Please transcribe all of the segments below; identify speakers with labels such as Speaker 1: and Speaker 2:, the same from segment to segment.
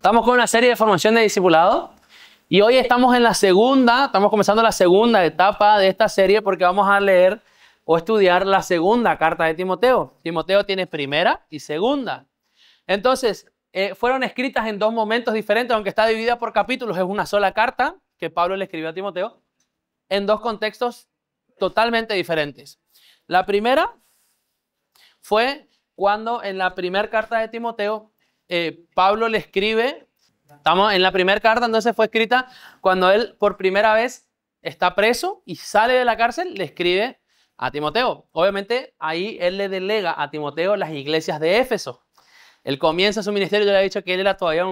Speaker 1: Estamos con una serie de formación de discipulado y hoy estamos estamos comenzando la segunda etapa de esta serie porque vamos a leer o estudiar la segunda carta de Timoteo. Timoteo tiene primera y segunda. Entonces, fueron escritas en dos momentos diferentes, aunque está dividida por capítulos. Es una sola carta que Pablo le escribió a Timoteo en dos contextos totalmente diferentes. La primera fue cuando en la primera carta de Timoteo, Pablo le escribe, estamos en la primera carta, entonces fue escrita cuando él por primera vez está preso y sale de la cárcel, le escribe a Timoteo. Obviamente ahí él le delega a Timoteo las iglesias de Éfeso. Él comienza su ministerio, yo le he dicho que él era todavía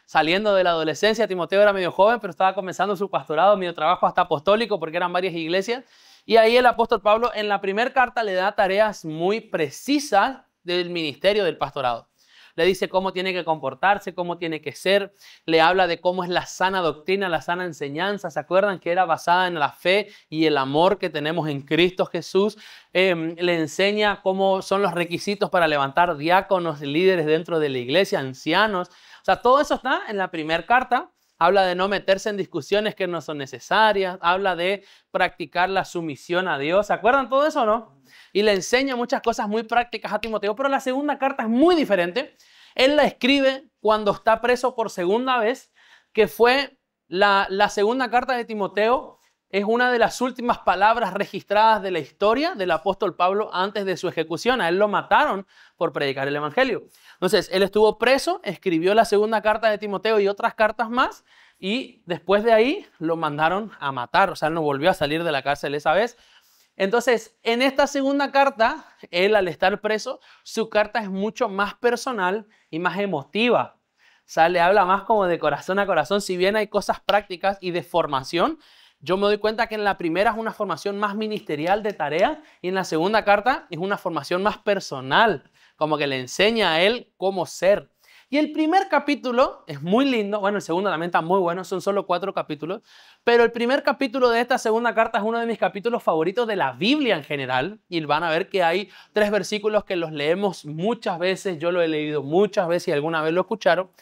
Speaker 1: saliendo de la adolescencia, Timoteo era medio joven, pero estaba comenzando su pastorado, medio trabajo hasta apostólico porque eran varias iglesias. Y ahí el apóstol Pablo en la primera carta le da tareas muy precisas del ministerio del pastorado. Le dice cómo tiene que comportarse, cómo tiene que ser. Le habla de cómo es la sana doctrina, la sana enseñanza. ¿Se acuerdan que era basada en la fe y el amor que tenemos en Cristo Jesús? Le enseña cómo son los requisitos para levantar diáconos, líderes dentro de la iglesia, ancianos. O sea, todo eso está en la primera carta. Habla de no meterse en discusiones que no son necesarias. Habla de practicar la sumisión a Dios. ¿Se acuerdan todo eso o no? Y le enseña muchas cosas muy prácticas a Timoteo. Pero la segunda carta es muy diferente. Él la escribe cuando está preso por segunda vez, que fue la segunda carta de Timoteo. Es una de las últimas palabras registradas de la historia del apóstol Pablo antes de su ejecución. A él lo mataron por predicar el evangelio. Entonces, él estuvo preso, escribió la segunda carta de Timoteo y otras cartas más, y después de ahí lo mandaron a matar. O sea, él no volvió a salir de la cárcel esa vez. Entonces, en esta segunda carta, él al estar preso, su carta es mucho más personal y más emotiva. O sea, le habla más como de corazón a corazón. Si bien hay cosas prácticas y de formación, yo me doy cuenta que en la primera es una formación más ministerial de tarea y en la segunda carta es una formación más personal, como que le enseña a él cómo ser. Y el primer capítulo es muy lindo, bueno, el segundo también está muy bueno, son solo 4 capítulos, pero el primer capítulo de esta segunda carta es uno de mis capítulos favoritos de la Biblia en general, y van a ver que hay 3 versículos que los leemos muchas veces, yo lo he leído muchas veces y alguna vez lo escucharon,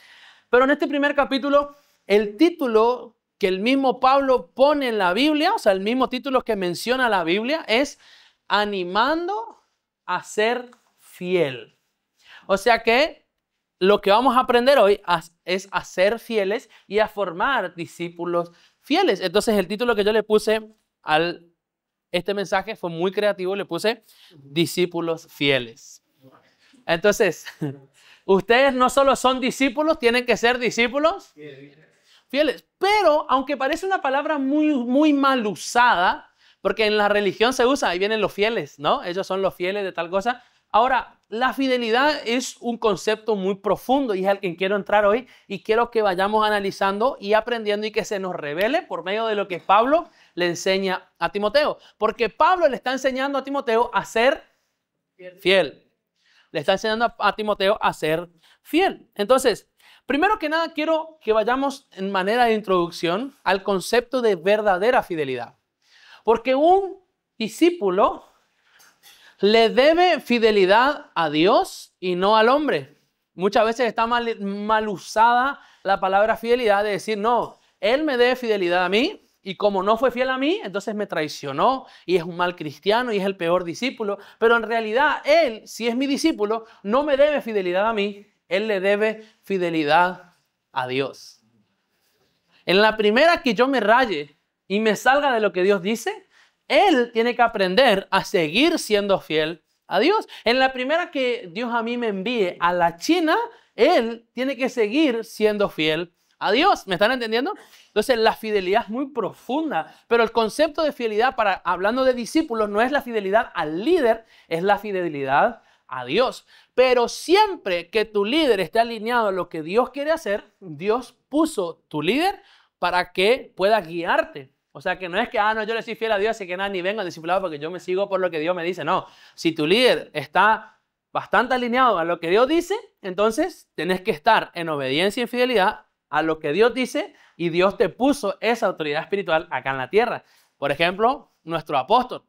Speaker 1: pero en este primer capítulo, el título que el mismo Pablo pone en la Biblia, o sea, el mismo título que menciona la Biblia es animando a ser fiel. O sea que lo que vamos a aprender hoy es a ser fieles y a formar discípulos fieles. Entonces el título que yo le puse a este mensaje fue muy creativo, le puse discípulos fieles. Entonces, ustedes no solo son discípulos, tienen que ser discípulos fieles. Pero aunque parece una palabra muy mal usada, porque en la religión se usa, ahí vienen los fieles, ¿no? Ellos son los fieles de tal cosa. Ahora, la fidelidad es un concepto muy profundo y es al que quiero entrar hoy y quiero que vayamos analizando y aprendiendo y que se nos revele por medio de lo que Pablo le enseña a Timoteo. Porque Pablo le está enseñando a Timoteo a ser fiel. Le está enseñando a Timoteo a ser fiel. Entonces, primero que nada quiero que vayamos en manera de introducción al concepto de verdadera fidelidad. Porque un discípulo le debe fidelidad a Dios y no al hombre. Muchas veces está mal usada la palabra fidelidad de decir, no, él me debe fidelidad a mí y como no fue fiel a mí, entonces me traicionó y es un mal cristiano y es el peor discípulo. Pero en realidad él, si es mi discípulo, no me debe fidelidad a mí, él le debe fidelidad a Dios. En la primera que yo me raye y me salga de lo que Dios dice, él tiene que aprender a seguir siendo fiel a Dios. En la primera que Dios a mí me envíe a la China, él tiene que seguir siendo fiel a Dios. ¿Me están entendiendo? Entonces la fidelidad es muy profunda, pero el concepto de fidelidad, hablando de discípulos, no es la fidelidad al líder, es la fidelidad a Dios. Pero siempre que tu líder esté alineado a lo que Dios quiere hacer, Dios puso tu líder para que pueda guiarte. O sea, que no es que, no, yo le soy fiel a Dios, así que nada, ni vengo al discipulado porque yo me sigo por lo que Dios me dice. No, si tu líder está bastante alineado a lo que Dios dice, entonces tenés que estar en obediencia y fidelidad a lo que Dios dice y Dios te puso esa autoridad espiritual acá en la tierra. Por ejemplo, nuestro apóstol.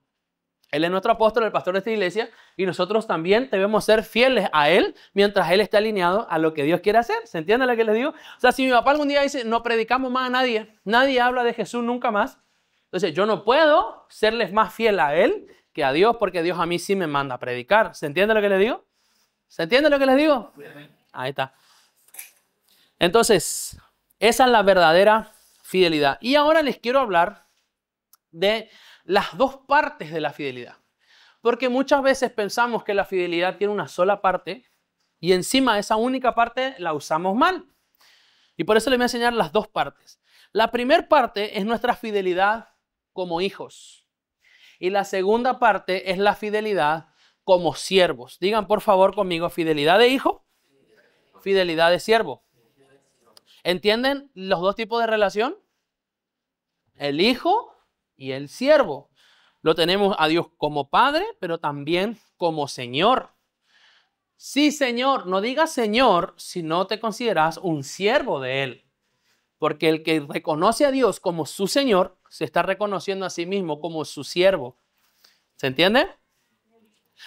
Speaker 1: Él es nuestro apóstol, el pastor de esta iglesia, y nosotros también debemos ser fieles a Él mientras Él esté alineado a lo que Dios quiere hacer. ¿Se entiende lo que les digo? O sea, si mi papá algún día dice, no predicamos más a nadie, nadie habla de Jesús nunca más, entonces yo no puedo serles más fiel a Él que a Dios, porque Dios a mí sí me manda a predicar. ¿Se entiende lo que les digo? ¿Se entiende lo que les digo? Ahí está. Entonces, esa es la verdadera fidelidad. Y ahora les quiero hablar de las dos partes de la fidelidad. Porque muchas veces pensamos que la fidelidad tiene una sola parte y encima esa única parte la usamos mal. Y por eso les voy a enseñar las dos partes. La primera parte es nuestra fidelidad como hijos. Y la segunda parte es la fidelidad como siervos. Digan por favor conmigo, fidelidad de hijo, fidelidad de siervo. ¿Entienden los dos tipos de relación? El hijo y el siervo. Lo tenemos a Dios como Padre, pero también como Señor. Sí, Señor. No digas Señor si no te consideras un siervo de Él. Porque el que reconoce a Dios como su Señor, se está reconociendo a sí mismo como su siervo. ¿Se entiende?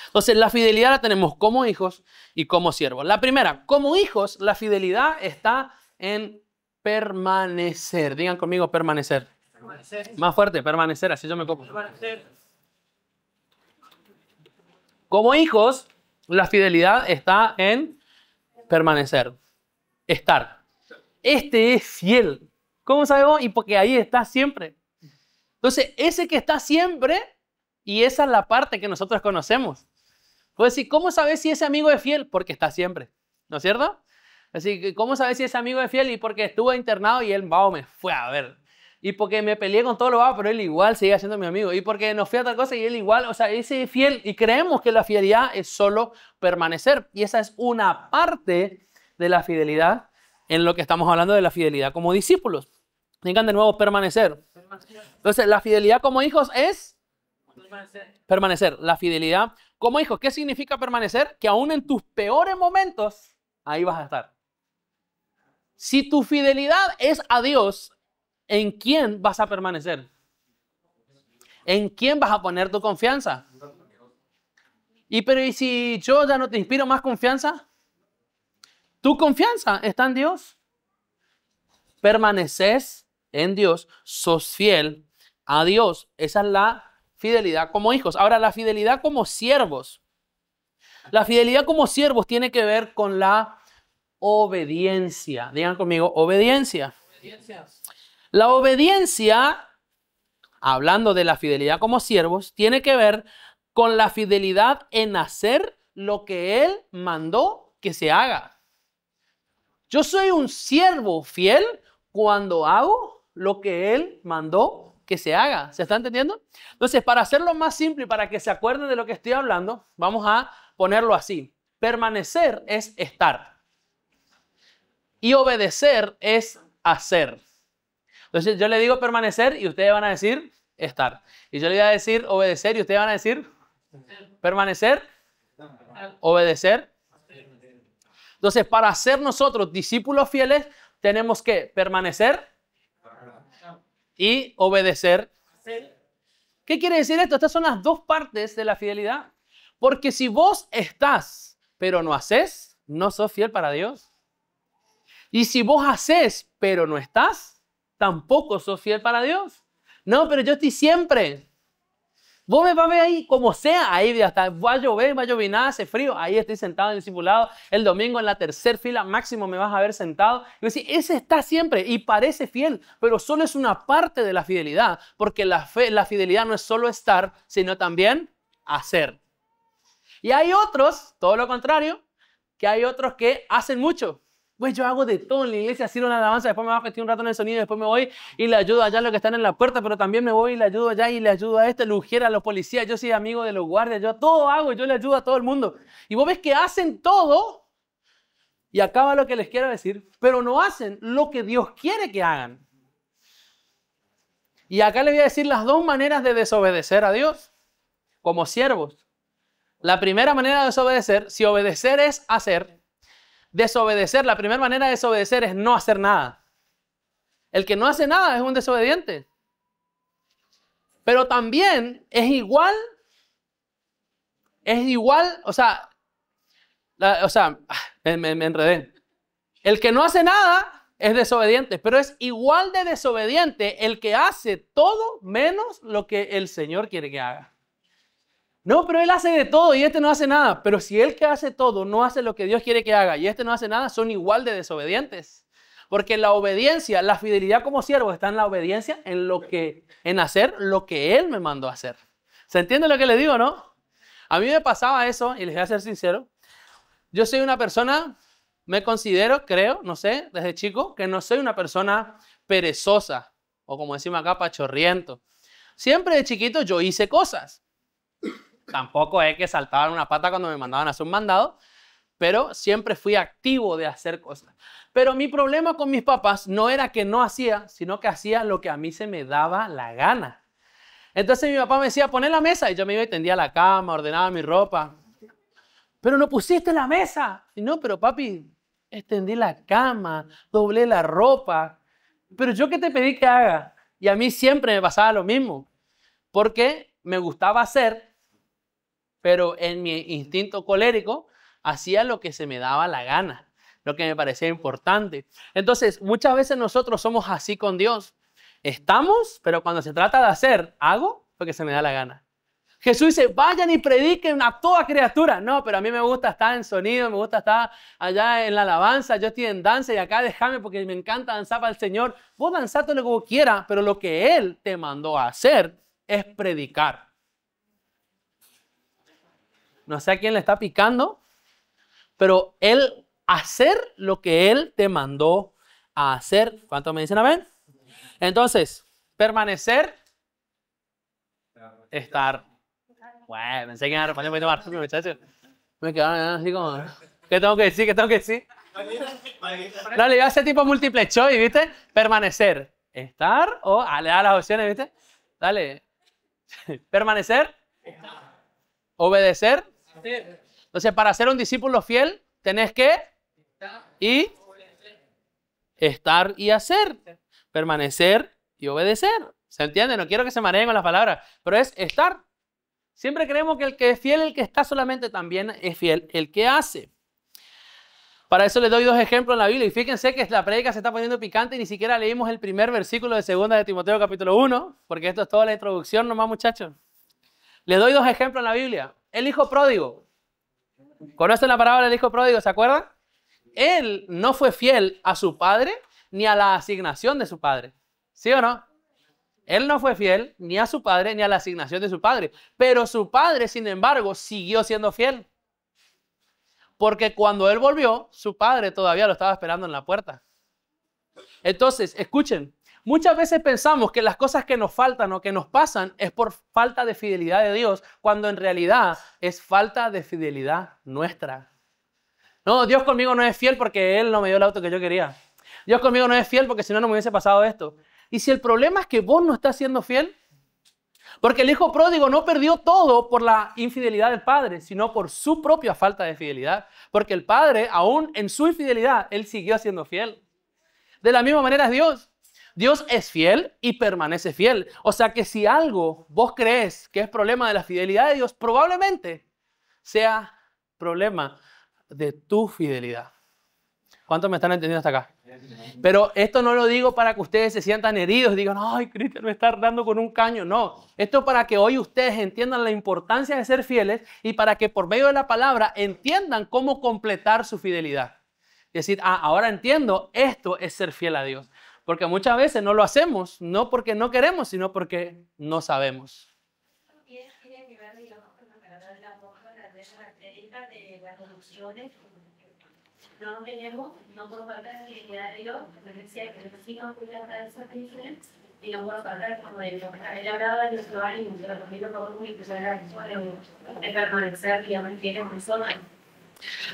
Speaker 1: Entonces, la fidelidad la tenemos como hijos y como siervos. La primera, como hijos, la fidelidad está en permanecer. Digan conmigo, permanecer. Más fuerte, permanecer, así yo me copo. Como hijos, la fidelidad está en permanecer, estar. Este es fiel. ¿Cómo sabemos? Y porque ahí está siempre. Entonces, ese que está siempre, y esa es la parte que nosotros conocemos. Puedes decir, ¿cómo sabes si ese amigo es fiel? Porque está siempre, ¿no es cierto? Así que, ¿cómo sabes si ese amigo es fiel? Y porque estuvo internado y él me fue a ver. Y porque me peleé con todo lo bajo, pero él igual sigue siendo mi amigo. Y porque nos fui a tal cosa y él igual, o sea, ese es fiel. Y creemos que la fidelidad es solo permanecer. Y esa es una parte de la fidelidad en lo que estamos hablando de la fidelidad como discípulos. Digan de nuevo permanecer. Entonces, la fidelidad como hijos es permanecer. La fidelidad como hijos. ¿Qué significa permanecer? Que aún en tus peores momentos, ahí vas a estar. Si tu fidelidad es a Dios, ¿en quién vas a permanecer? ¿En quién vas a poner tu confianza? ¿Y si yo ya no te inspiro más confianza? Tu confianza está en Dios. Permaneces en Dios, sos fiel a Dios. Esa es la fidelidad como hijos. Ahora, la fidelidad como siervos. La fidelidad como siervos tiene que ver con la obediencia. Digan conmigo, obediencia. La obediencia, hablando de la fidelidad como siervos, tiene que ver con la fidelidad en hacer lo que Él mandó que se haga. Yo soy un siervo fiel cuando hago lo que Él mandó que se haga. ¿Se está entendiendo? Entonces, para hacerlo más simple y para que se acuerden de lo que estoy hablando, vamos a ponerlo así. Permanecer es estar. Y obedecer es hacer. Entonces, yo le digo permanecer y ustedes van a decir estar. Y yo le voy a decir obedecer y ustedes van a decir permanecer, obedecer. Entonces, para ser nosotros discípulos fieles, tenemos que permanecer y obedecer. ¿Qué quiere decir esto? Estas son las dos partes de la fidelidad. Porque si vos estás, pero no haces, no sos fiel para Dios. Y si vos haces, pero no estás, tampoco sos fiel para Dios. No, pero yo estoy siempre. Vos me vas a ver ahí como sea, ahí hasta va a llover, nada, hace frío, ahí estoy sentado en el discipulado, el domingo en la tercera fila máximo me vas a ver sentado. Y decir, ese está siempre y parece fiel, pero solo es una parte de la fidelidad, porque la fidelidad no es solo estar, sino también hacer. Y hay otros, todo lo contrario, que hay otros que hacen mucho. Pues yo hago de todo en la iglesia, sirvo en la alabanza, después me voy a vestir un rato en el sonido, después me voy y le ayudo allá a los que están en la puerta, pero también me voy y le ayudo allá y le ayudo a este, a los policías, yo soy amigo de los guardias, yo todo hago, yo le ayudo a todo el mundo. Y vos ves que hacen todo y acaba lo que les quiero decir, pero no hacen lo que Dios quiere que hagan. Y acá les voy a decir las dos maneras de desobedecer a Dios como siervos. La primera manera de desobedecer, si obedecer es hacer, desobedecer, la primera manera de desobedecer es no hacer nada. El que no hace nada es un desobediente. Pero también es igual es igual, me enredé. El que no hace nada es desobediente, pero es igual de desobediente el que hace todo menos lo que el Señor quiere que haga. No, pero él hace de todo y este no hace nada. Pero si él que hace todo no hace lo que Dios quiere que haga y este no hace nada, son igual de desobedientes. Porque la obediencia, la fidelidad como siervo está en la obediencia, en hacer lo que Él me mandó a hacer. ¿Se entiende lo que le digo, no? A mí me pasaba eso, y les voy a ser sincero. Yo soy una persona, me considero, creo, no sé, desde chico, que no soy una persona perezosa, o como decimos acá, pachorriento. Siempre de chiquito yo hice cosas. Tampoco es que saltaban una pata cuando me mandaban a hacer un mandado, pero siempre fui activo de hacer cosas. Pero mi problema con mis papás no era que no hacía, sino que hacía lo que a mí se me daba la gana. Entonces mi papá me decía, poné la mesa, y yo me iba y tendía la cama, ordenaba mi ropa. Pero no pusiste la mesa. Y no, pero papi, extendí la cama, doblé la ropa. Pero yo qué te pedí que haga. Y a mí siempre me pasaba lo mismo, porque me gustaba hacer, pero en mi instinto colérico hacía lo que se me daba la gana, lo que me parecía importante. Entonces, muchas veces nosotros somos así con Dios. Estamos, pero cuando se trata de hacer, hago lo que se me da la gana. Jesús dice, vayan y prediquen a toda criatura. No, pero a mí me gusta estar en sonido, me gusta estar allá en la alabanza, yo estoy en danza y acá déjame porque me encanta danzar para el Señor. Vos danzá todo lo que vos quieras, pero lo que Él te mandó a hacer es predicar. No sé a quién le está picando, pero Él hacer lo que Él te mandó a hacer. ¿Cuántos me dicen amén? Entonces, permanecer, estar. Bueno, pensé que iban a responder un poquito más rápido, muchachos. Me quedaron así como, ¿qué tengo que decir? ¿Qué tengo que decir? No, le iba a hacer tipo múltiple choice, ¿viste? Permanecer, estar o le da las opciones, ¿viste? Dale. Permanecer, obedecer. Entonces, para ser un discípulo fiel, tenés que y estar y hacer. Permanecer y obedecer. ¿Se entiende? No quiero que se mareen con las palabras, pero es estar. Siempre creemos que el que es fiel, el que está solamente, también es fiel el que hace. Para eso les doy dos ejemplos en la Biblia. Y fíjense que la prédica se está poniendo picante y ni siquiera leímos el primer versículo de 2 de Timoteo capítulo 1, porque esto es toda la introducción nomás, muchachos. Les doy dos ejemplos en la Biblia. El hijo pródigo. ¿Conocen la parábola del hijo pródigo? ¿Se acuerdan? Él no fue fiel a su padre ni a la asignación de su padre. ¿Sí o no? Él no fue fiel ni a su padre ni a la asignación de su padre. Pero su padre, sin embargo, siguió siendo fiel. Porque cuando él volvió, su padre todavía lo estaba esperando en la puerta. Entonces, escuchen, muchas veces pensamos que las cosas que nos faltan o que nos pasan es por falta de fidelidad de Dios, cuando en realidad es falta de fidelidad nuestra. No, Dios conmigo no es fiel porque Él no me dio el auto que yo quería. Dios conmigo no es fiel porque si no, no me hubiese pasado esto. Y si el problema es que vos no estás siendo fiel, porque el hijo pródigo no perdió todo por la infidelidad del padre, sino por su propia falta de fidelidad. Porque el padre, aún en su infidelidad, él siguió siendo fiel. De la misma manera es Dios. Dios es fiel y permanece fiel. O sea que si algo vos crees que es problema de la fidelidad de Dios, probablemente sea problema de tu fidelidad. ¿Cuántos me están entendiendo hasta acá? Pero esto no lo digo para que ustedes se sientan heridos y digan, ay, Cristian me está dando con un caño. No, esto es para que hoy ustedes entiendan la importancia de ser fieles y para que por medio de la palabra entiendan cómo completar su fidelidad. Es decir, ahora entiendo, esto es ser fiel a Dios. Porque muchas veces no lo hacemos, no porque no queremos, sino porque no sabemos.
Speaker 2: Tiene que ver, digamos, con la palabra de la boca, de las corrupciones. No tenemos, no por falta de fidelidad de Dios, la decía que los hijos cuidan de esa crisis, y no por falta como de lo que él hablaba de nuestro ánimo, de los amigos por y que se de permanecer, digamos, tiene personas.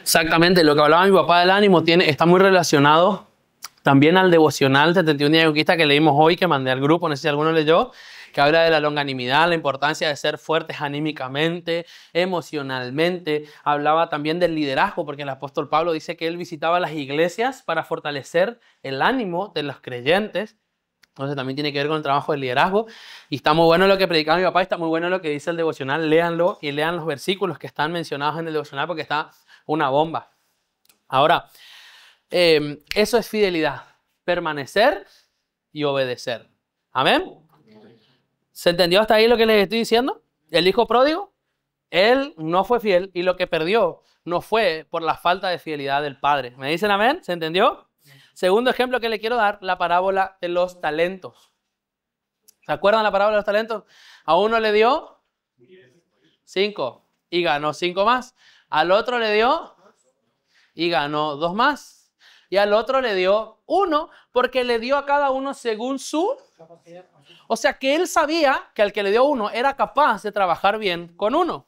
Speaker 1: Exactamente, lo que hablaba mi papá del ánimo está muy relacionado también al devocional 71 días de conquista que leímos hoy, que mandé al grupo, no sé si alguno leyó, que habla de la longanimidad, la importancia de ser fuertes anímicamente, emocionalmente. Hablaba también del liderazgo, porque el apóstol Pablo dice que él visitaba las iglesias para fortalecer el ánimo de los creyentes. Entonces también tiene que ver con el trabajo del liderazgo. Y está muy bueno lo que predicaba mi papá, está muy bueno lo que dice el devocional. Léanlo y lean los versículos que están mencionados en el devocional porque está una bomba. Ahora, eso es fidelidad. Permanecer y obedecer. ¿Amén? ¿Se entendió hasta ahí lo que les estoy diciendo? El hijo pródigo, él no fue fiel y lo que perdió no fue por la falta de fidelidad del padre. ¿Me dicen amén? ¿Se entendió? Segundo ejemplo que le quiero dar, la parábola de los talentos. ¿Se acuerdan la parábola de los talentos? A uno le dio 5 y ganó 5 más. Al otro le dio y ganó 2 más. Y al otro le dio 1 porque le dio a cada uno según su capacidad. O sea que él sabía que al que le dio 1 era capaz de trabajar bien con 1.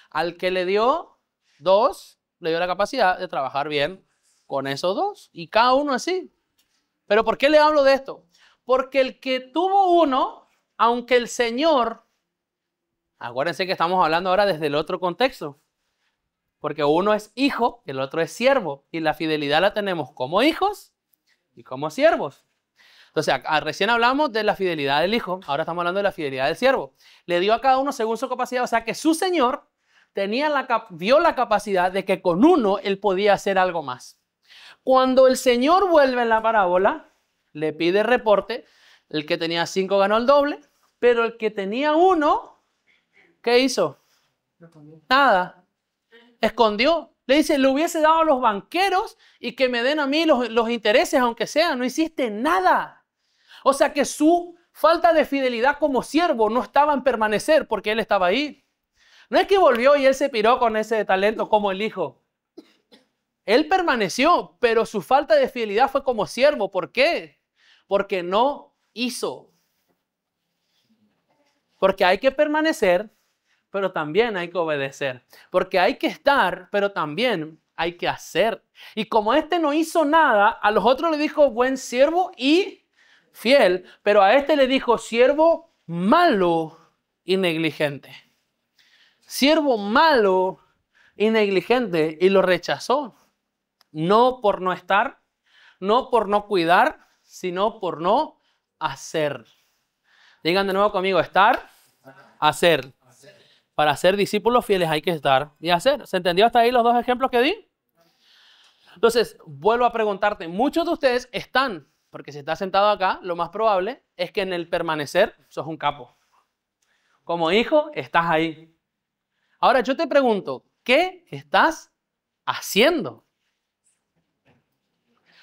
Speaker 1: Al que le dio 2, le dio la capacidad de trabajar bien con esos 2. Y cada uno así. ¿Pero por qué le hablo de esto? Porque el que tuvo 1, aunque el Señor, acuérdense que estamos hablando ahora desde el otro contexto. Porque uno es hijo y el otro es siervo. Y la fidelidad la tenemos como hijos y como siervos. Entonces, recién hablamos de la fidelidad del hijo. Ahora estamos hablando de la fidelidad del siervo. Le dio a cada uno según su capacidad. O sea que su Señor vio la capacidad de que con 1 él podía hacer algo más. Cuando el Señor vuelve en la parábola, le pide reporte. El que tenía 5 ganó el doble. Pero el que tenía 1, ¿qué hizo? Nada. Escondió. Le dice, le hubiese dado a los banqueros y que me den a mí los intereses, aunque sea. No hiciste nada. O sea que su falta de fidelidad como siervo no estaba en permanecer porque él estaba ahí. No es que volvió y él se piró con ese talento como el hijo. Él permaneció, pero su falta de fidelidad fue como siervo. ¿Por qué? Porque no hizo. Porque hay que permanecer, pero también hay que obedecer. Porque hay que estar, pero también hay que hacer. Y como este no hizo nada, a los otros le dijo buen siervo y fiel, pero a este le dijo siervo malo y negligente. Siervo malo y negligente, y lo rechazó. No por no estar, no por no cuidar, sino por no hacer. Digan de nuevo conmigo, estar, hacer. Para ser discípulos fieles hay que estar y hacer. ¿Se entendió hasta ahí los dos ejemplos que di? Entonces, vuelvo a preguntarte, muchos de ustedes están, porque si estás sentado acá, lo más probable es que en el permanecer sos un capo. Como hijo, estás ahí. Ahora yo te pregunto, ¿qué estás haciendo?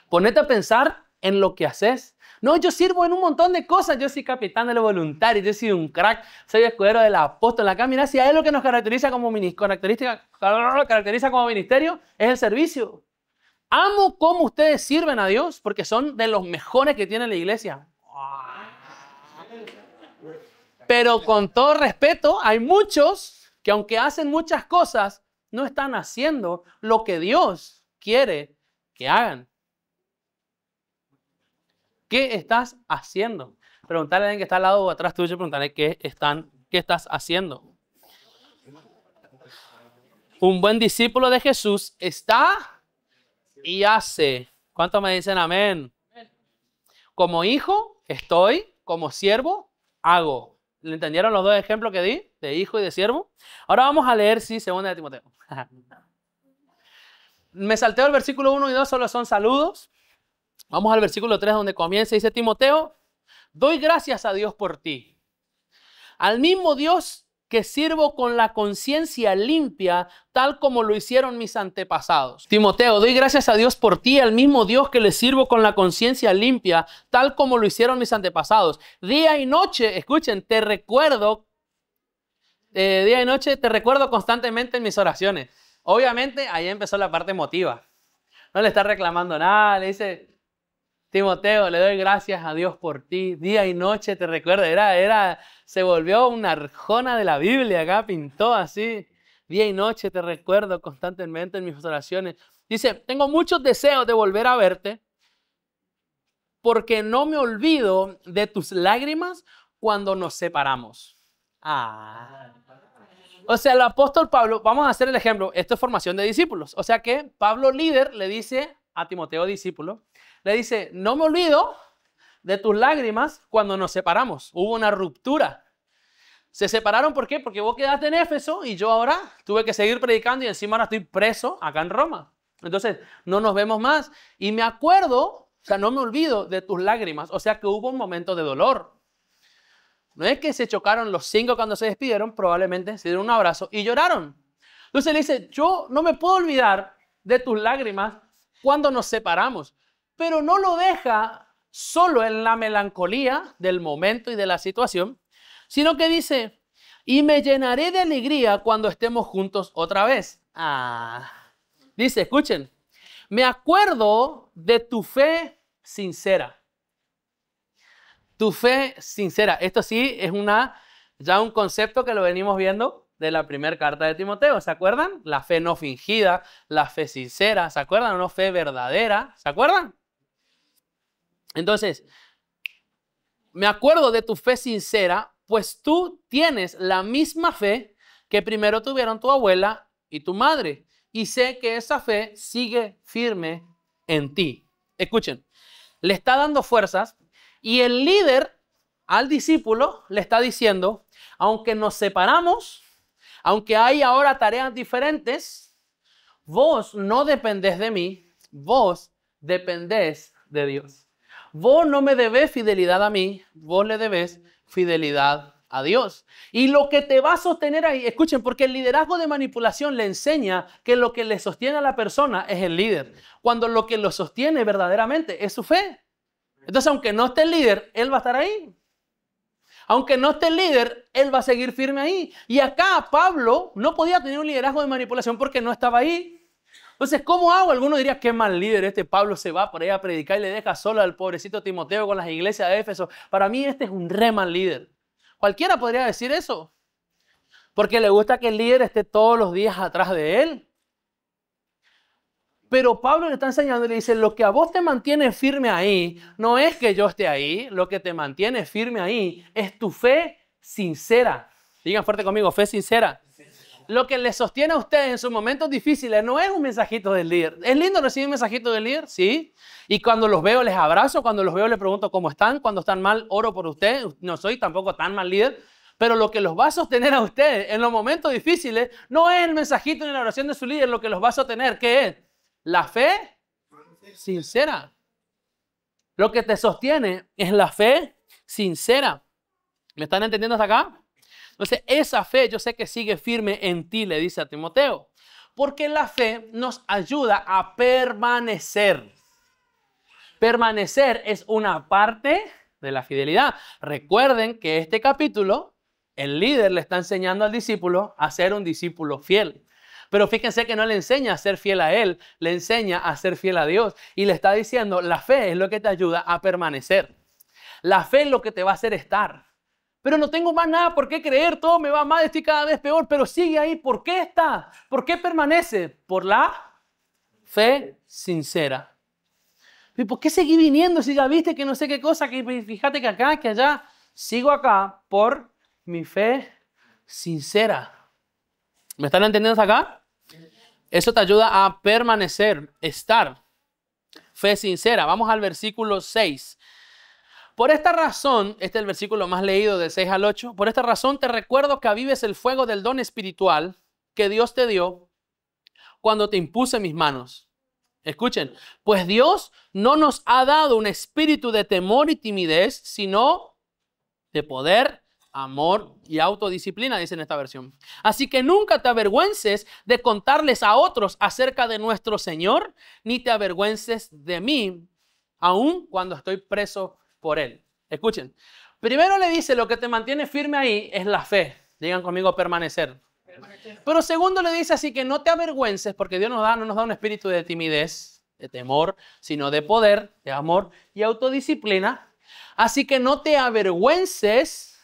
Speaker 1: Ponete a pensar en lo que haces. No, yo sirvo en un montón de cosas. Yo soy capitán de los voluntarios, yo soy un crack, soy escudero del apóstol. Acá, mira, si es lo que nos caracteriza como ministerio, es el servicio. Amo cómo ustedes sirven a Dios, porque son de los mejores que tiene la iglesia. Pero con todo respeto, hay muchos que aunque hacen muchas cosas, no están haciendo lo que Dios quiere que hagan. ¿Qué estás haciendo? Preguntarle a alguien que está al lado o atrás tuyo, preguntarle qué estás haciendo. Un buen discípulo de Jesús está y hace. ¿Cuántos me dicen amén? Como hijo, estoy. Como siervo, hago. ¿Le entendieron los dos ejemplos que di? De hijo y de siervo. Ahora vamos a leer, sí, 2 de Timoteo. Me salteo el versículo 1 y 2, solo son saludos. Vamos al versículo 3 donde comienza y dice Timoteo, doy gracias a Dios por ti. Al mismo Dios que sirvo con la conciencia limpia, tal como lo hicieron mis antepasados. Timoteo, doy gracias a Dios por ti, al mismo Dios que le sirvo con la conciencia limpia, tal como lo hicieron mis antepasados. Día y noche, escuchen, te recuerdo constantemente en mis oraciones. Obviamente, ahí empezó la parte emotiva. No le está reclamando nada, le dice... Timoteo, le doy gracias a Dios por ti. Día y noche te recuerdo. Se volvió una arjona de la Biblia acá, pintó así. Día y noche te recuerdo constantemente en mis oraciones. Dice, tengo muchos deseos de volver a verte porque no me olvido de tus lágrimas cuando nos separamos. O sea, el apóstol Pablo, vamos a hacer el ejemplo. Esto es formación de discípulos. O sea que Pablo líder le dice a Timoteo discípulo, le dice, no me olvido de tus lágrimas cuando nos separamos. Hubo una ruptura. Se separaron, ¿por qué? Porque vos quedaste en Éfeso y yo ahora tuve que seguir predicando y encima ahora estoy preso acá en Roma. Entonces, no nos vemos más. Y me acuerdo, o sea, no me olvido de tus lágrimas. O sea que hubo un momento de dolor. No es que se chocaron los 5 cuando se despidieron, probablemente se dieron un abrazo y lloraron. Entonces le dice, yo no me puedo olvidar de tus lágrimas cuando nos separamos. Pero no lo deja solo en la melancolía del momento y de la situación, sino que dice, y me llenaré de alegría cuando estemos juntos otra vez. Dice, escuchen, me acuerdo de tu fe sincera. Tu fe sincera. Esto sí es ya un concepto que lo venimos viendo de la primera carta de Timoteo. ¿Se acuerdan? La fe no fingida, la fe sincera. ¿Se acuerdan? Una fe verdadera. ¿Se acuerdan? Entonces, me acuerdo de tu fe sincera, pues tú tienes la misma fe que primero tuvieron tu abuela y tu madre. Y sé que esa fe sigue firme en ti. Escuchen, le está dando fuerzas y el líder al discípulo le está diciendo, aunque nos separamos, aunque hay ahora tareas diferentes, vos no dependés de mí, vos dependés de Dios. Vos no me debés fidelidad a mí, vos le debés fidelidad a Dios. Y lo que te va a sostener ahí, escuchen, porque el liderazgo de manipulación le enseña que lo que le sostiene a la persona es el líder, cuando lo que lo sostiene verdaderamente es su fe. Entonces, aunque no esté el líder, él va a estar ahí. Aunque no esté el líder, él va a seguir firme ahí. Y acá Pablo no podía tener un liderazgo de manipulación porque no estaba ahí. Entonces, ¿cómo hago? Alguno diría, qué mal líder, este Pablo se va por ahí a predicar y le deja solo al pobrecito Timoteo con las iglesias de Éfeso. Para mí este es un re mal líder. Cualquiera podría decir eso. Porque le gusta que el líder esté todos los días atrás de él. Pero Pablo le está enseñando y le dice, lo que a vos te mantiene firme ahí, no es que yo esté ahí, lo que te mantiene firme ahí es tu fe sincera. Digan fuerte conmigo, fe sincera. Lo que le sostiene a ustedes en sus momentos difíciles no es un mensajito del líder. ¿Es lindo recibir mensajitos del líder? Sí. Y cuando los veo les abrazo, cuando los veo les pregunto cómo están, cuando están mal oro por ustedes. No soy tampoco tan mal líder. Pero lo que los va a sostener a ustedes en los momentos difíciles no es el mensajito ni la oración de su líder. Lo que los va a sostener, ¿qué es? La fe sincera. Lo que te sostiene es la fe sincera. ¿Me están entendiendo hasta acá? Entonces, esa fe yo sé que sigue firme en ti, le dice a Timoteo. Porque la fe nos ayuda a permanecer. Permanecer es una parte de la fidelidad. Recuerden que este capítulo, el líder le está enseñando al discípulo a ser un discípulo fiel. Pero fíjense que no le enseña a ser fiel a él, le enseña a ser fiel a Dios. Y le está diciendo, la fe es lo que te ayuda a permanecer. La fe es lo que te va a hacer estar. Pero no tengo más nada por qué creer, todo me va mal, estoy cada vez peor, pero sigue ahí. ¿Por qué está? ¿Por qué permanece? Por la fe sincera. ¿Y por qué seguí viniendo si ya viste que no sé qué cosa, que fíjate que acá, que allá? Sigo acá por mi fe sincera. ¿Me están entendiendo hasta acá? Eso te ayuda a permanecer, estar. Fe sincera. Vamos al versículo 6. Por esta razón, este es el versículo más leído del 6 al 8. Por esta razón te recuerdo que avives el fuego del don espiritual que Dios te dio cuando te impuse mis manos. Escuchen, pues Dios no nos ha dado un espíritu de temor y timidez, sino de poder, amor y autodisciplina, dice en esta versión. Así que nunca te avergüences de contarles a otros acerca de nuestro Señor, ni te avergüences de mí, aun cuando estoy preso por Él. Escuchen, primero le dice lo que te mantiene firme ahí es la fe. Digan conmigo permanecer. Pero segundo le dice así que no te avergüences porque Dios no nos da un espíritu de timidez, de temor, sino de poder, de amor y autodisciplina. Así que no te avergüences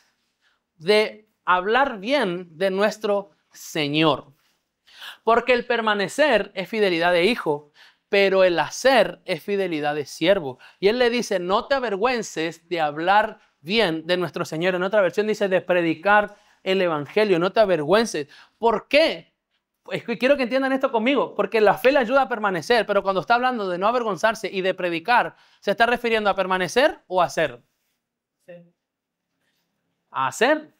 Speaker 1: de hablar bien de nuestro Señor. Porque el permanecer es fidelidad de hijo, pero el hacer es fidelidad de siervo. Y él le dice, no te avergüences de hablar bien de nuestro Señor. En otra versión dice de predicar el evangelio, no te avergüences. ¿Por qué? Es que quiero que entiendan esto conmigo, porque la fe le ayuda a permanecer, pero cuando está hablando de no avergonzarse y de predicar, ¿se está refiriendo a permanecer o a hacer? A hacer.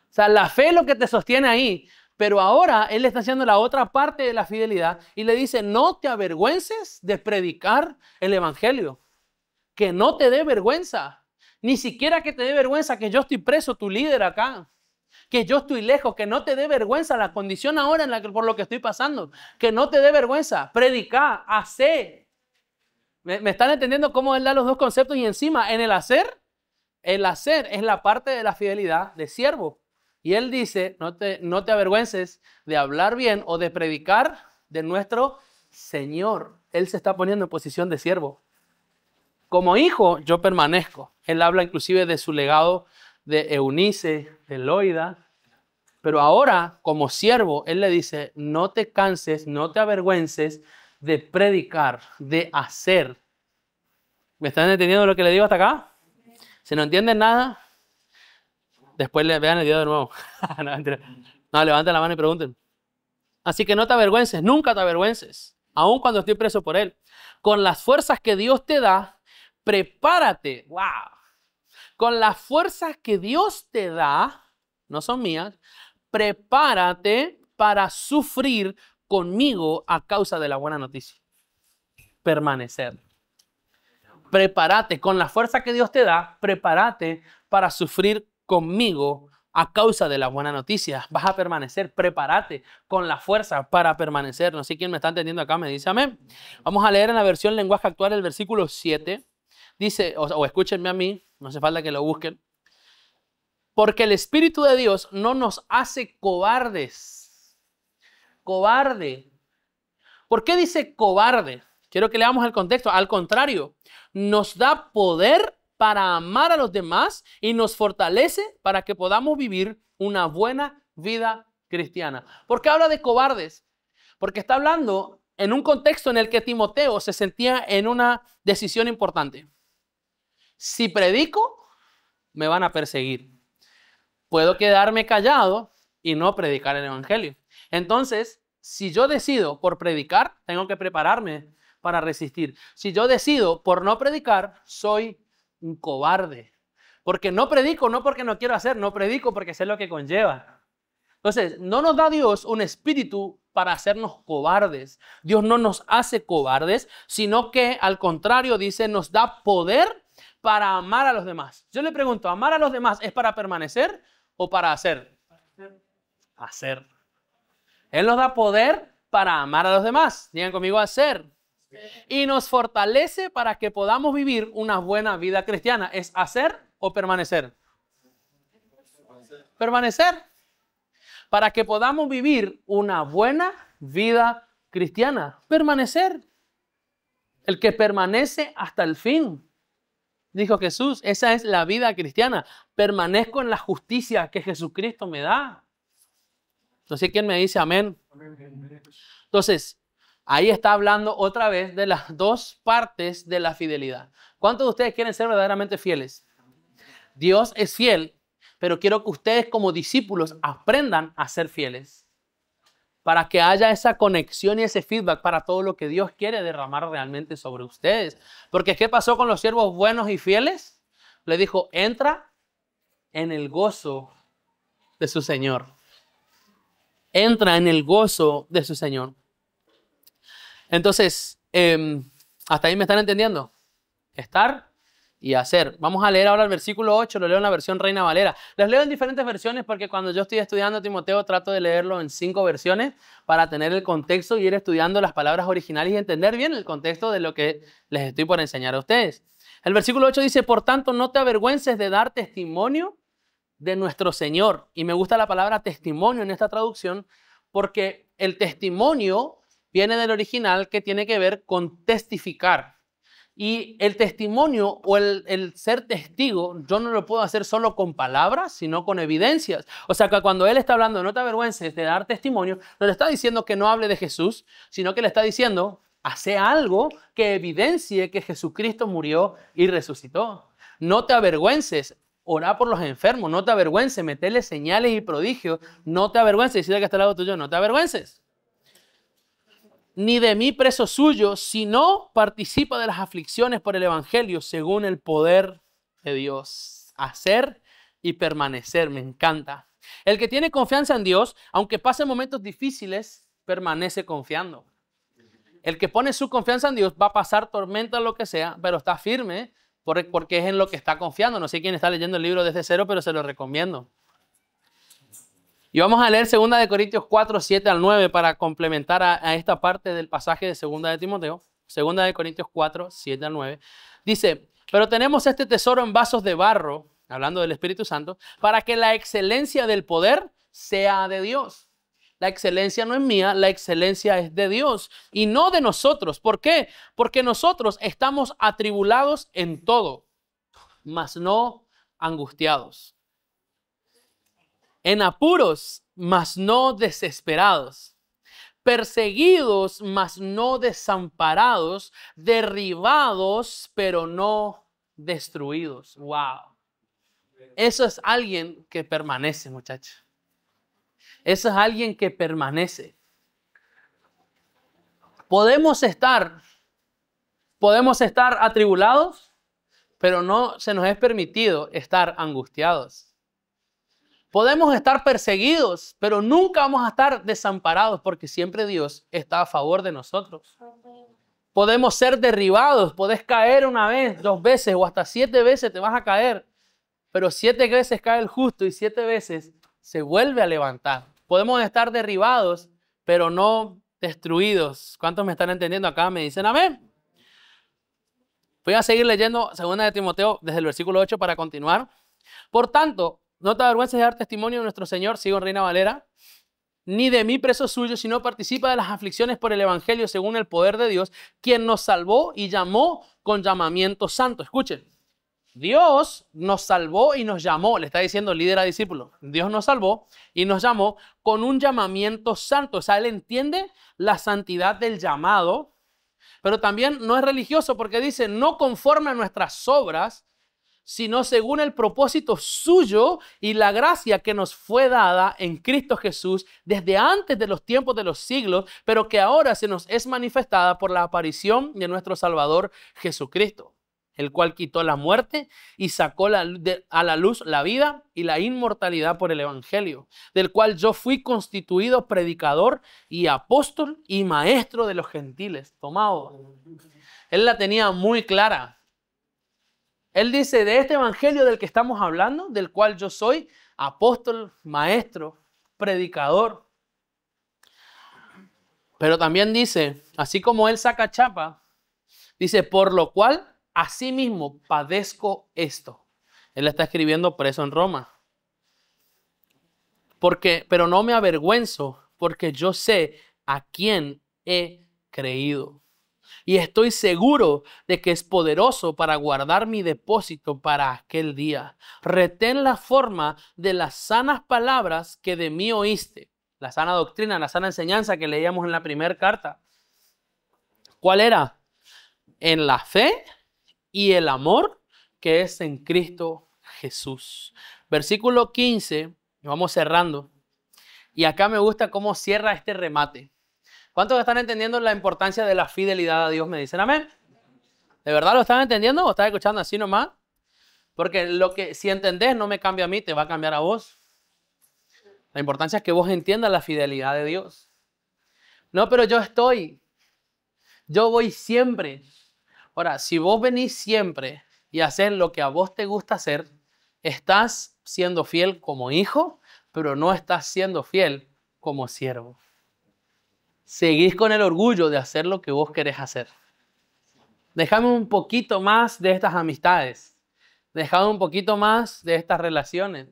Speaker 1: O sea, la fe es lo que te sostiene ahí, pero ahora Él está haciendo la otra parte de la fidelidad y le dice, no te avergüences de predicar el evangelio, que no te dé vergüenza, ni siquiera que te dé vergüenza que yo estoy preso, tu líder acá, que yo estoy lejos, que no te dé vergüenza la condición ahora por lo que estoy pasando, que no te dé vergüenza, predicar, hacer. ¿Me están entendiendo cómo Él da los dos conceptos? Y encima, en el hacer es la parte de la fidelidad de siervo. Y Él dice, no te avergüences de hablar bien o de predicar de nuestro Señor. Él se está poniendo en posición de siervo. Como hijo, yo permanezco. Él habla inclusive de su legado de Eunice, de Loida. Pero ahora, como siervo, Él le dice, no te canses, no te avergüences de predicar, de hacer. ¿Me están entendiendo lo que le digo hasta acá? Si no entienden nada, después vean el video de nuevo. No, levanten la mano y pregunten. Así que no te avergüences, nunca te avergüences, aun cuando estoy preso por Él. Con las fuerzas que Dios te da, prepárate. ¡Wow! Con las fuerzas que Dios te da, no son mías, prepárate para sufrir conmigo a causa de la buena noticia. Permanecer. Prepárate, con la fuerza que Dios te da, prepárate para sufrir conmigo a causa de la buena noticia. Vas a permanecer, prepárate con la fuerza para permanecer. No sé quién me está entendiendo acá, me dice amén. Vamos a leer en la versión lenguaje actual el versículo 7. Dice, o escúchenme a mí, no hace falta que lo busquen. Porque el Espíritu de Dios no nos hace cobardes. Cobarde. ¿Por qué dice cobarde? Quiero que leamos el contexto. Al contrario, nos da poder para amar a los demás y nos fortalece para que podamos vivir una buena vida cristiana. ¿Por qué habla de cobardes? Porque está hablando en un contexto en el que Timoteo se sentía en una decisión importante. Si predico, me van a perseguir. Puedo quedarme callado y no predicar el evangelio. Entonces, si yo decido por predicar, tengo que prepararme para resistir. Si yo decido por no predicar, soy un cobarde. Porque no predico, no porque no quiero hacer, no predico porque sé lo que conlleva. Entonces, no nos da Dios un espíritu para hacernos cobardes. Dios no nos hace cobardes, sino que al contrario, dice, nos da poder para amar a los demás. Yo le pregunto, ¿amar a los demás es para permanecer o para hacer? Hacer. Él nos da poder para amar a los demás. Digan conmigo, hacer. Y nos fortalece para que podamos vivir una buena vida cristiana. ¿Es hacer o permanecer? Permanecer. Para que podamos vivir una buena vida cristiana. Permanecer. El que permanece hasta el fin. Dijo Jesús, esa es la vida cristiana. Permanezco en la justicia que Jesucristo me da. No sé quién me dice amén. Entonces, ahí está hablando otra vez de las dos partes de la fidelidad. ¿Cuántos de ustedes quieren ser verdaderamente fieles? Dios es fiel, pero quiero que ustedes como discípulos aprendan a ser fieles. Para que haya esa conexión y ese feedback para todo lo que Dios quiere derramar realmente sobre ustedes. Porque ¿qué pasó con los siervos buenos y fieles? Le dijo, entra en el gozo de su Señor. Entra en el gozo de su Señor. Entonces, ¿hasta ahí me están entendiendo? Estar y hacer. Vamos a leer ahora el versículo 8, lo leo en la versión Reina Valera. Les leo en diferentes versiones porque cuando yo estoy estudiando Timoteo trato de leerlo en 5 versiones para tener el contexto y ir estudiando las palabras originales y entender bien el contexto de lo que les estoy por enseñar a ustedes. El versículo 8 dice, por tanto, no te avergüences de dar testimonio de nuestro Señor. Y me gusta la palabra testimonio en esta traducción porque el testimonio viene del original que tiene que ver con testificar. Y el testimonio o el ser testigo, yo no lo puedo hacer solo con palabras, sino con evidencias. O sea que cuando él está hablando, no te avergüences de dar testimonio, no le está diciendo que no hable de Jesús, sino que le está diciendo, hace algo que evidencie que Jesucristo murió y resucitó. No te avergüences. Orá por los enfermos, no te avergüences, metele señales y prodigios, no te avergüences. Decirle que está al lado tuyo, no te avergüences. Ni de mí preso suyo, sino participa de las aflicciones por el evangelio según el poder de Dios. Hacer y permanecer, me encanta. El que tiene confianza en Dios, aunque pase momentos difíciles, permanece confiando. El que pone su confianza en Dios va a pasar tormenta, lo que sea, pero está firme porque es en lo que está confiando. No sé quién está leyendo el libro desde cero, pero se lo recomiendo. Y vamos a leer 2 de Corintios 4, 7 al 9 para complementar a esta parte del pasaje de 2 de Timoteo. 2 de Corintios 4, 7 al 9. Dice, pero tenemos este tesoro en vasos de barro, hablando del Espíritu Santo, para que la excelencia del poder sea de Dios. La excelencia no es mía, la excelencia es de Dios y no de nosotros. ¿Por qué? Porque nosotros estamos atribulados en todo, mas no angustiados. En apuros, mas no desesperados. Perseguidos, mas no desamparados. Derribados, pero no destruidos. ¡Wow! Eso es alguien que permanece, muchachos. Eso es alguien que permanece. Podemos estar atribulados, pero no se nos es permitido estar angustiados. Podemos estar perseguidos, pero nunca vamos a estar desamparados porque siempre Dios está a favor de nosotros. Podemos ser derribados, podés caer una vez, 2 veces o hasta 7 veces te vas a caer, pero 7 veces cae el justo y 7 veces se vuelve a levantar. Podemos estar derribados, pero no destruidos. ¿Cuántos me están entendiendo acá? Me dicen amén. Voy a seguir leyendo 2 de Timoteo desde el versículo 8 para continuar. Por tanto, no te avergüences de dar testimonio de nuestro Señor, sigo en Reina Valera, ni de mí preso suyo, sino participa de las aflicciones por el evangelio según el poder de Dios, quien nos salvó y llamó con llamamiento santo. Escuchen, Dios nos salvó y nos llamó, le está diciendo el líder a discípulo. Dios nos salvó y nos llamó con un llamamiento santo. O sea, él entiende la santidad del llamado, pero también no es religioso porque dice, no conforme a nuestras obras, sino según el propósito suyo y la gracia que nos fue dada en Cristo Jesús desde antes de los tiempos de los siglos, pero que ahora se nos es manifestada por la aparición de nuestro Salvador Jesucristo, el cual quitó la muerte y sacó a la luz la vida y la inmortalidad por el evangelio, del cual yo fui constituido predicador y apóstol y maestro de los gentiles. Tomado. Él la tenía muy clara. Él dice, de este evangelio del que estamos hablando, del cual yo soy apóstol, maestro, predicador. Pero también dice, así como él saca chapa, dice, por lo cual asimismo padezco esto. Él está escribiendo preso en Roma. Pero no me avergüenzo, porque yo sé a quién he creído. Y estoy seguro de que es poderoso para guardar mi depósito para aquel día. Retén la forma de las sanas palabras que de mí oíste. La sana doctrina, la sana enseñanza que leíamos en la primera carta. ¿Cuál era? En la fe y el amor que es en Cristo Jesús. Versículo 15, vamos cerrando. Y acá me gusta cómo cierra este remate. ¿Cuántos están entendiendo la importancia de la fidelidad a Dios? Me dicen amén. ¿De verdad lo están entendiendo o están escuchando así nomás? Porque si entendés no me cambia a mí, te va a cambiar a vos. La importancia es que vos entiendas la fidelidad de Dios. No, pero yo voy siempre. Ahora, si vos venís siempre y haces lo que a vos te gusta hacer, estás siendo fiel como hijo, pero no estás siendo fiel como siervo. Seguís con el orgullo de hacer lo que vos querés hacer. Déjame un poquito más de estas amistades. Déjame un poquito más de estas relaciones.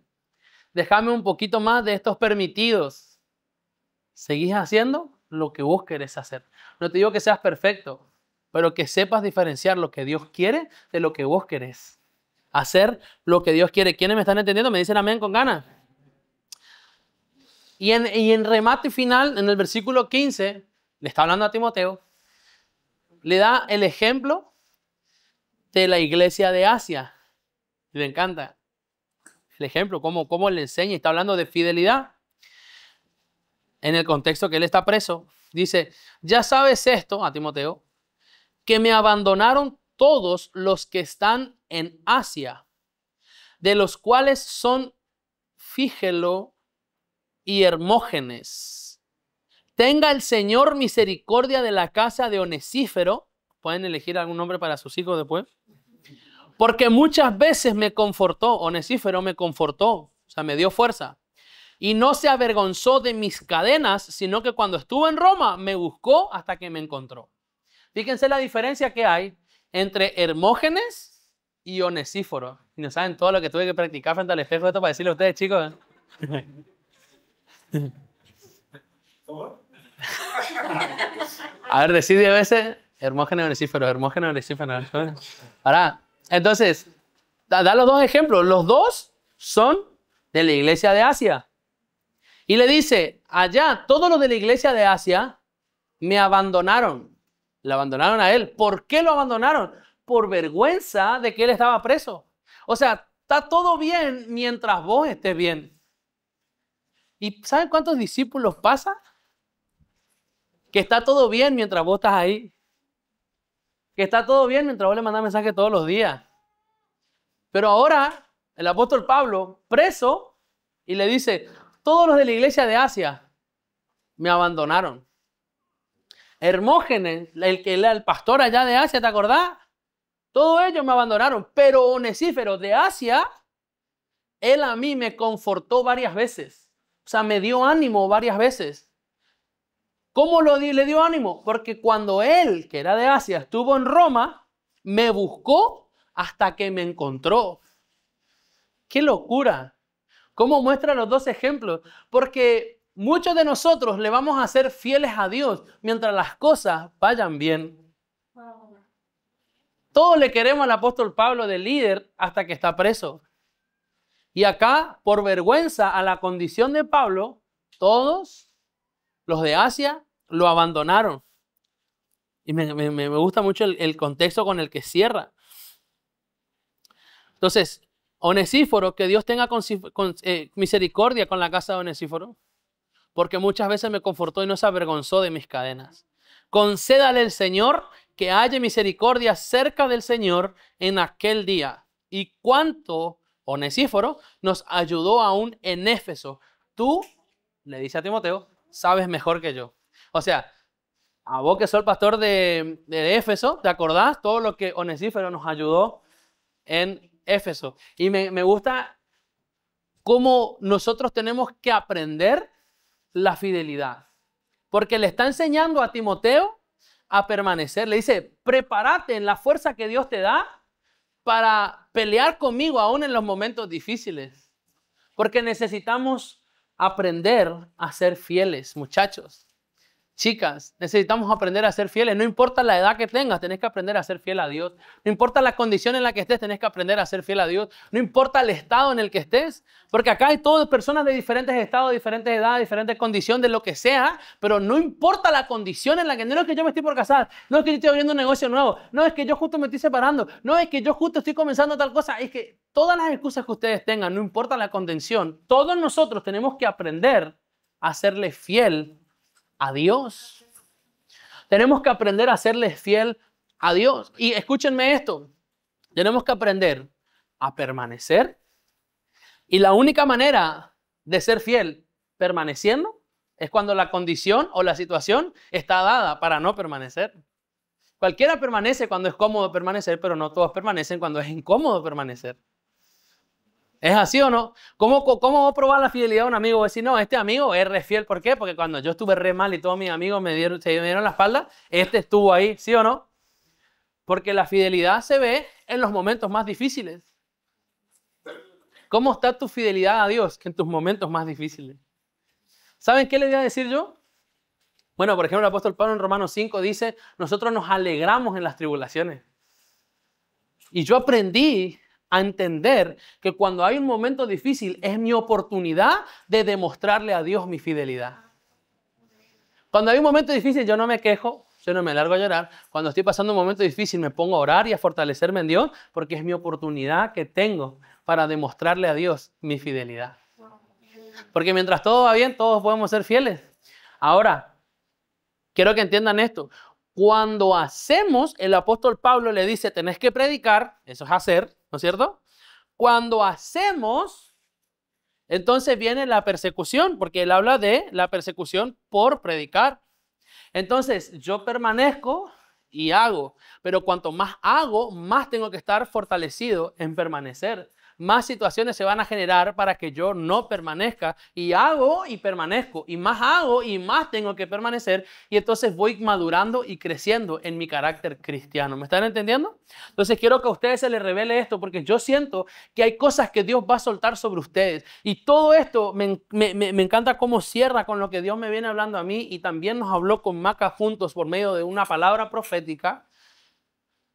Speaker 1: Déjame un poquito más de estos permitidos. Seguís haciendo lo que vos querés hacer. No te digo que seas perfecto, pero que sepas diferenciar lo que Dios quiere de lo que vos querés. Hacer lo que Dios quiere. ¿Quiénes me están entendiendo? Me dicen amén con ganas. Y en remate final, en el versículo 15, le está hablando a Timoteo, le da el ejemplo de la iglesia de Asia. Me encanta. el ejemplo, cómo le enseña y está hablando de fidelidad en el contexto que él está preso. Dice, ya sabes esto, a Timoteo, que me abandonaron todos los que están en Asia, de los cuales son Fígelo y Hermógenes. Tenga el Señor misericordia de la casa de Onesífero. Pueden elegir algún nombre para sus hijos después. Porque muchas veces me confortó, Onesífero me confortó, o sea, me dio fuerza. Y no se avergonzó de mis cadenas, sino que cuando estuve en Roma me buscó hasta que me encontró. Fíjense la diferencia que hay entre Hermógenes y Onesíforo. Y no saben todo lo que tuve que practicar frente al espejo esto para decirle a ustedes, chicos. A ver, decid 10 veces Hermógenes, Onesíforo, Hermógenes, Onesíforo. Ahora, entonces, da los dos ejemplos. Los dos son de la iglesia de Asia. Y le dice, allá todos los de la iglesia de Asia me abandonaron. Le abandonaron a él. ¿Por qué lo abandonaron? Por vergüenza de que él estaba preso. O sea, está todo bien mientras vos estés bien. ¿Y saben cuántos discípulos pasa? Que está todo bien mientras vos estás ahí. Que está todo bien mientras vos le mandás mensajes todos los días. Pero ahora el apóstol Pablo, preso, y le dice, todos los de la iglesia de Asia me abandonaron. Hermógenes, el que era el pastor allá de Asia, ¿te acordás? Todos ellos me abandonaron. Pero Onesífero de Asia, él a mí me confortó varias veces. O sea, me dio ánimo varias veces. ¿Cómo le dio ánimo? Porque cuando él, que era de Asia, estuvo en Roma, me buscó hasta que me encontró. ¡Qué locura! ¿Cómo muestra los dos ejemplos? Porque muchos de nosotros le vamos a ser fieles a Dios mientras las cosas vayan bien. Todos le queremos al apóstol Pablo de líder hasta que está preso. Y acá, por vergüenza a la condición de Pablo, todos los de Asia lo abandonaron. Y me gusta mucho el contexto con el que cierra. Entonces, Onesíforo, que Dios tenga misericordia con la casa de Onesíforo, porque muchas veces me confortó y no se avergonzó de mis cadenas. Concédale el Señor que haya misericordia cerca del Señor en aquel día. Y cuánto Onesíforo nos ayudó aún en Éfeso. Tú, le dice a Timoteo, sabes mejor que yo. O sea, a vos que sos el pastor de Éfeso, ¿te acordás todo lo que Onesíforo nos ayudó en Éfeso? Y me gusta cómo nosotros tenemos que aprender la fidelidad. Porque le está enseñando a Timoteo a permanecer. Le dice, prepárate en la fuerza que Dios te da para pelear conmigo aún en los momentos difíciles. Porque necesitamos aprender a ser fieles, muchachos. Chicas, necesitamos aprender a ser fieles. No importa la edad que tengas, tenés que aprender a ser fiel a Dios. No importa la condición en la que estés, tenés que aprender a ser fiel a Dios. No importa el estado en el que estés, porque acá hay todas personas de diferentes estados, diferentes edades, diferentes condiciones, de lo que sea, pero no importa la condición en la que... No es que yo me estoy por casar, no es que yo estoy abriendo un negocio nuevo, no es que yo justo me estoy separando, no es que yo justo estoy comenzando tal cosa, es que todas las excusas que ustedes tengan, no importa la condición, todos nosotros tenemos que aprender a serle fiel a Dios. Tenemos que aprender a serle fiel a Dios. Y escúchenme esto. Tenemos que aprender a permanecer. Y la única manera de ser fiel permaneciendo es cuando la condición o la situación está dada para no permanecer. Cualquiera permanece cuando es cómodo permanecer, pero no todos permanecen cuando es incómodo permanecer. ¿Es así o no? ¿Cómo voy a probar la fidelidad de un amigo? Voy a decir, no, este amigo es re fiel. ¿Por qué? Porque cuando yo estuve re mal y todos mis amigos se me dieron la espalda, este estuvo ahí, ¿sí o no? Porque la fidelidad se ve en los momentos más difíciles. ¿Cómo está tu fidelidad a Dios en tus momentos más difíciles? ¿Saben qué le voy a decir yo? Bueno, por ejemplo, el apóstol Pablo en Romanos 5 dice, nosotros nos alegramos en las tribulaciones. Y yo aprendí a entender que cuando hay un momento difícil es mi oportunidad de demostrarle a Dios mi fidelidad. Cuando hay un momento difícil yo no me quejo, yo no me largo a llorar. Cuando estoy pasando un momento difícil, me pongo a orar y a fortalecerme en Dios, porque es mi oportunidad que tengo para demostrarle a Dios mi fidelidad. Porque mientras todo va bien, todos podemos ser fieles. Ahora, quiero que entiendan esto. Cuando hacemos, el apóstol Pablo le dice, tenés que predicar, eso es hacer, ¿no es cierto? Cuando hacemos, entonces viene la persecución, porque él habla de la persecución por predicar. Entonces, yo permanezco y hago, pero cuanto más hago, más tengo que estar fortalecido en permanecer. Más situaciones se van a generar para que yo no permanezca, y hago y permanezco, y más hago y más tengo que permanecer, y entonces voy madurando y creciendo en mi carácter cristiano. ¿Me están entendiendo? Entonces quiero que a ustedes se les revele esto, porque yo siento que hay cosas que Dios va a soltar sobre ustedes, y todo esto me encanta cómo cierra con lo que Dios me viene hablando a mí, y también nos habló con Maca juntos por medio de una palabra profética,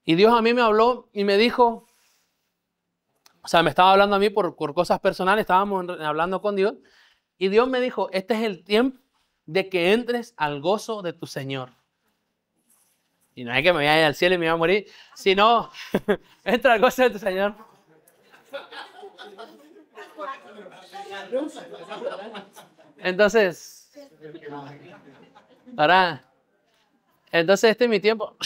Speaker 1: y Dios a mí me habló y me dijo, o sea, me estaba hablando a mí por cosas personales, estábamos hablando con Dios, y Dios me dijo, este es el tiempo de que entres al gozo de tu Señor. Y no es que me vaya al cielo y me voy a morir, sino, entra al gozo de tu Señor. Entonces, entonces este es mi tiempo.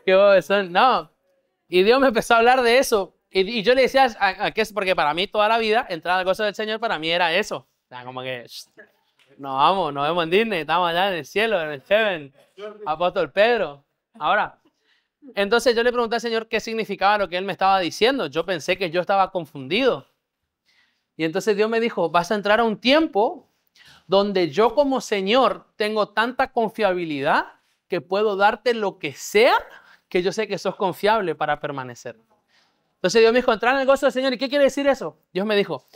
Speaker 1: ¿Qué son? No. Y Dios me empezó a hablar de eso. Y yo le decía, ¿a qué es? Porque para mí toda la vida, entrar al gozo del Señor, para mí era eso. O sea, como que nos vemos en Disney, estamos allá en el cielo, en el heaven. Apóstol Pedro. Ahora, entonces yo le pregunté al Señor qué significaba lo que Él me estaba diciendo. Yo pensé que yo estaba confundido. Y entonces Dios me dijo, vas a entrar a un tiempo donde yo como Señor tengo tanta confiabilidad que puedo darte lo que sea, que yo sé que sos confiable para permanecer. Entonces Dios me dijo, entrar en el gozo del Señor. ¿Y qué quiere decir eso? Dios me dijo,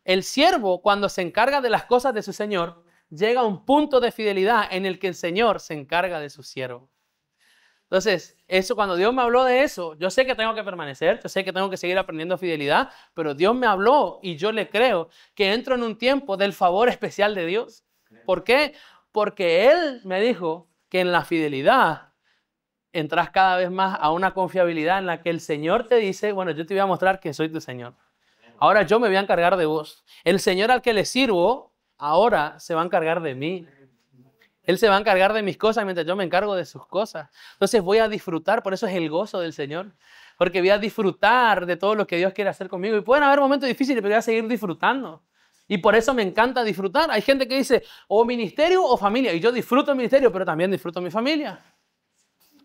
Speaker 1: el siervo cuando se encarga de las cosas de su Señor, llega a un punto de fidelidad en el que el Señor se encarga de su siervo. Entonces, eso, cuando Dios me habló de eso, yo sé que tengo que permanecer, yo sé que tengo que seguir aprendiendo fidelidad, pero Dios me habló y yo le creo que entro en un tiempo del favor especial de Dios. ¿Por qué? Porque Él me dijo que en la fidelidad entras cada vez más a una confiabilidad en la que el Señor te dice, bueno, yo te voy a mostrar que soy tu Señor. Ahora yo me voy a encargar de vos. El Señor al que le sirvo, ahora se va a encargar de mí. Él se va a encargar de mis cosas mientras yo me encargo de sus cosas. Entonces voy a disfrutar, por eso es el gozo del Señor. Porque voy a disfrutar de todo lo que Dios quiere hacer conmigo. Y pueden haber momentos difíciles, pero voy a seguir disfrutando. Y por eso me encanta disfrutar. Hay gente que dice, o ministerio o familia. Y yo disfruto el ministerio, pero también disfruto mi familia.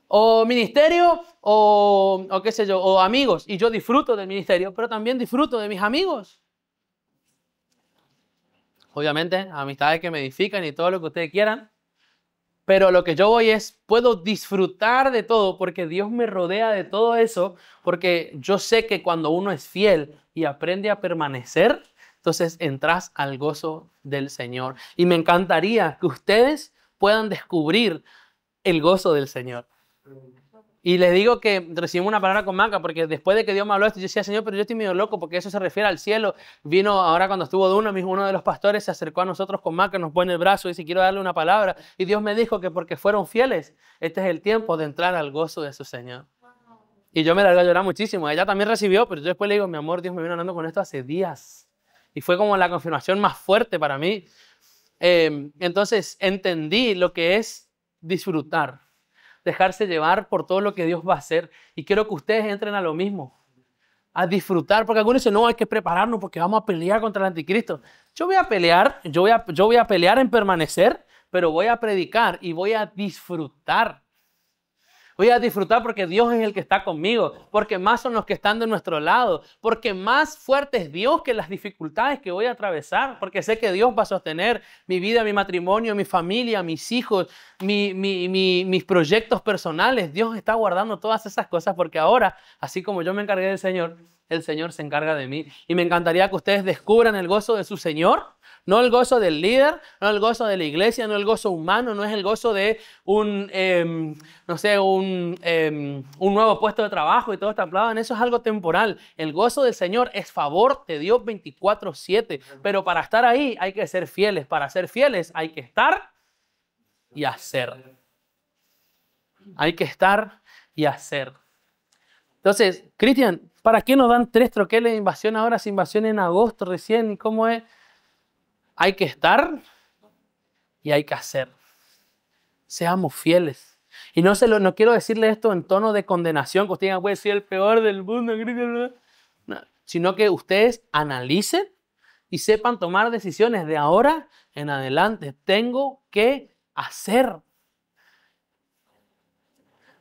Speaker 1: O ministerio o qué sé yo, o amigos. Y yo disfruto del ministerio, pero también disfruto de mis amigos. Obviamente, amistades que me edifican y todo lo que ustedes quieran. Pero lo que yo voy es, puedo disfrutar de todo porque Dios me rodea de todo eso. Porque yo sé que cuando uno es fiel y aprende a permanecer, entonces entras al gozo del Señor. Y me encantaría que ustedes puedan descubrir el gozo del Señor. Y les digo que recibimos una palabra con Maca, porque después de que Dios me habló esto, yo decía, Señor, pero yo estoy medio loco, porque eso se refiere al cielo. Vino ahora cuando estuvo uno de los pastores se acercó a nosotros con Maca, nos pone el brazo y dice, quiero darle una palabra. Y Dios me dijo que porque fueron fieles, este es el tiempo de entrar al gozo de su Señor. Y yo me largué a llorar muchísimo. Ella también recibió, pero yo después le digo, mi amor, Dios me vino hablando con esto hace días. Y fue como la confirmación más fuerte para mí. Entonces entendí lo que es disfrutar. Dejarse llevar por todo lo que Dios va a hacer. Y quiero que ustedes entren a lo mismo. A disfrutar. Porque algunos dicen, no, hay que prepararnos porque vamos a pelear contra el anticristo. Yo voy a pelear, yo voy a pelear en permanecer, pero voy a predicar y voy a disfrutar. Voy a disfrutar porque Dios es el que está conmigo, porque más son los que están de nuestro lado, porque más fuerte es Dios que las dificultades que voy a atravesar, porque sé que Dios va a sostener mi vida, mi matrimonio, mi familia, mis hijos, mis proyectos personales. Dios está guardando todas esas cosas porque ahora, así como yo me encargué del Señor, el Señor se encarga de mí. Y me encantaría que ustedes descubran el gozo de su Señor. No el gozo del líder, no el gozo de la iglesia, no el gozo humano, no es el gozo de un nuevo puesto de trabajo y todo está hablado. Eso es algo temporal. El gozo del Señor es favor de Dios 24/7. Pero para estar ahí hay que ser fieles. Para ser fieles hay que estar y hacer. Hay que estar y hacer. Entonces, Cristian, ¿para qué nos dan 3 troqueles de invasión ahora si invasión en agosto recién? ¿Y cómo es? Hay que estar y hay que hacer. Seamos fieles. Y no quiero decirle esto en tono de condenación, que usted diga, puede ser el peor del mundo, Cristian. No, sino que ustedes analicen y sepan tomar decisiones de ahora en adelante. Tengo que hacer.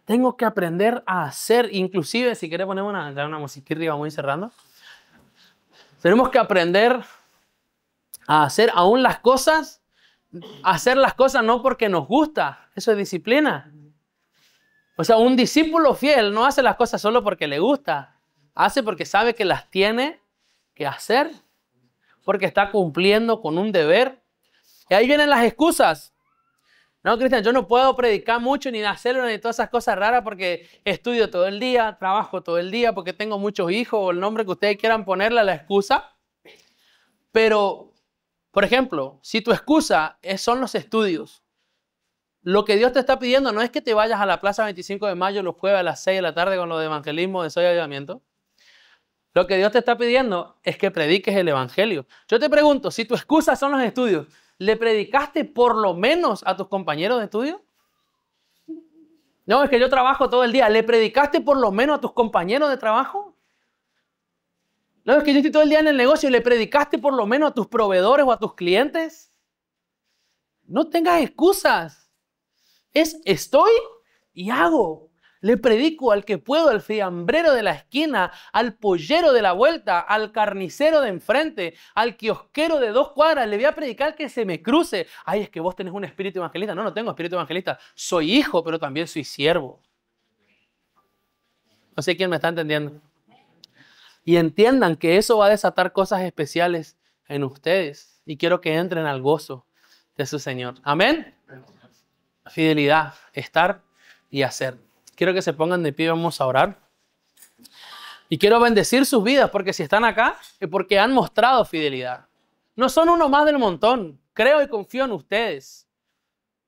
Speaker 1: Tengo que aprender a hacer. Inclusive, si quieres poner una musiquita y vamos a ir cerrando. Tenemos que aprender a hacer aún las cosas. Hacer las cosas no porque nos gusta. Eso es disciplina. O sea, un discípulo fiel no hace las cosas solo porque le gusta. Hace porque sabe que las tiene que hacer. Porque está cumpliendo con un deber. Y ahí vienen las excusas. No, Cristian, yo no puedo predicar mucho, ni hacerlo, ni todas esas cosas raras porque estudio todo el día, trabajo todo el día, porque tengo muchos hijos o el nombre que ustedes quieran ponerle a la excusa. Pero, por ejemplo, si tu excusa son los estudios, lo que Dios te está pidiendo no es que te vayas a la Plaza 25 de Mayo los jueves a las 6 de la tarde con lo de evangelismo de Soy Avivamiento. Lo que Dios te está pidiendo es que prediques el evangelio. Yo te pregunto, si tu excusa son los estudios, ¿le predicaste por lo menos a tus compañeros de estudio? No, es que yo trabajo todo el día. ¿Le predicaste por lo menos a tus compañeros de trabajo? No, es que yo estoy todo el día en el negocio. ¿Le predicaste por lo menos a tus proveedores o a tus clientes? No tengas excusas. Estoy y hago. Le predico al que puedo, al fiambrero de la esquina, al pollero de la vuelta, al carnicero de enfrente, al kiosquero de 2 cuadras. Le voy a predicar que se me cruce. Ay, es que vos tenés un espíritu evangelista. No, no tengo espíritu evangelista. Soy hijo, pero también soy siervo. No sé quién me está entendiendo. Y entiendan que eso va a desatar cosas especiales en ustedes. Y quiero que entren al gozo de su Señor. Amén. Fidelidad, estar y hacer. Quiero que se pongan de pie, vamos a orar. Y quiero bendecir sus vidas, porque si están acá, es porque han mostrado fidelidad. No son uno más del montón. Creo y confío en ustedes.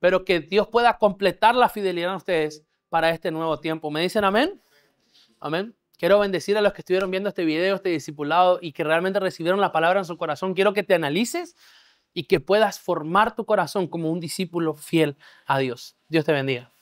Speaker 1: Pero que Dios pueda completar la fidelidad en ustedes para este nuevo tiempo. ¿Me dicen amén? Amén. Quiero bendecir a los que estuvieron viendo este video, este discipulado, y que realmente recibieron la palabra en su corazón. Quiero que te analices y que puedas formar tu corazón como un discípulo fiel a Dios. Dios te bendiga.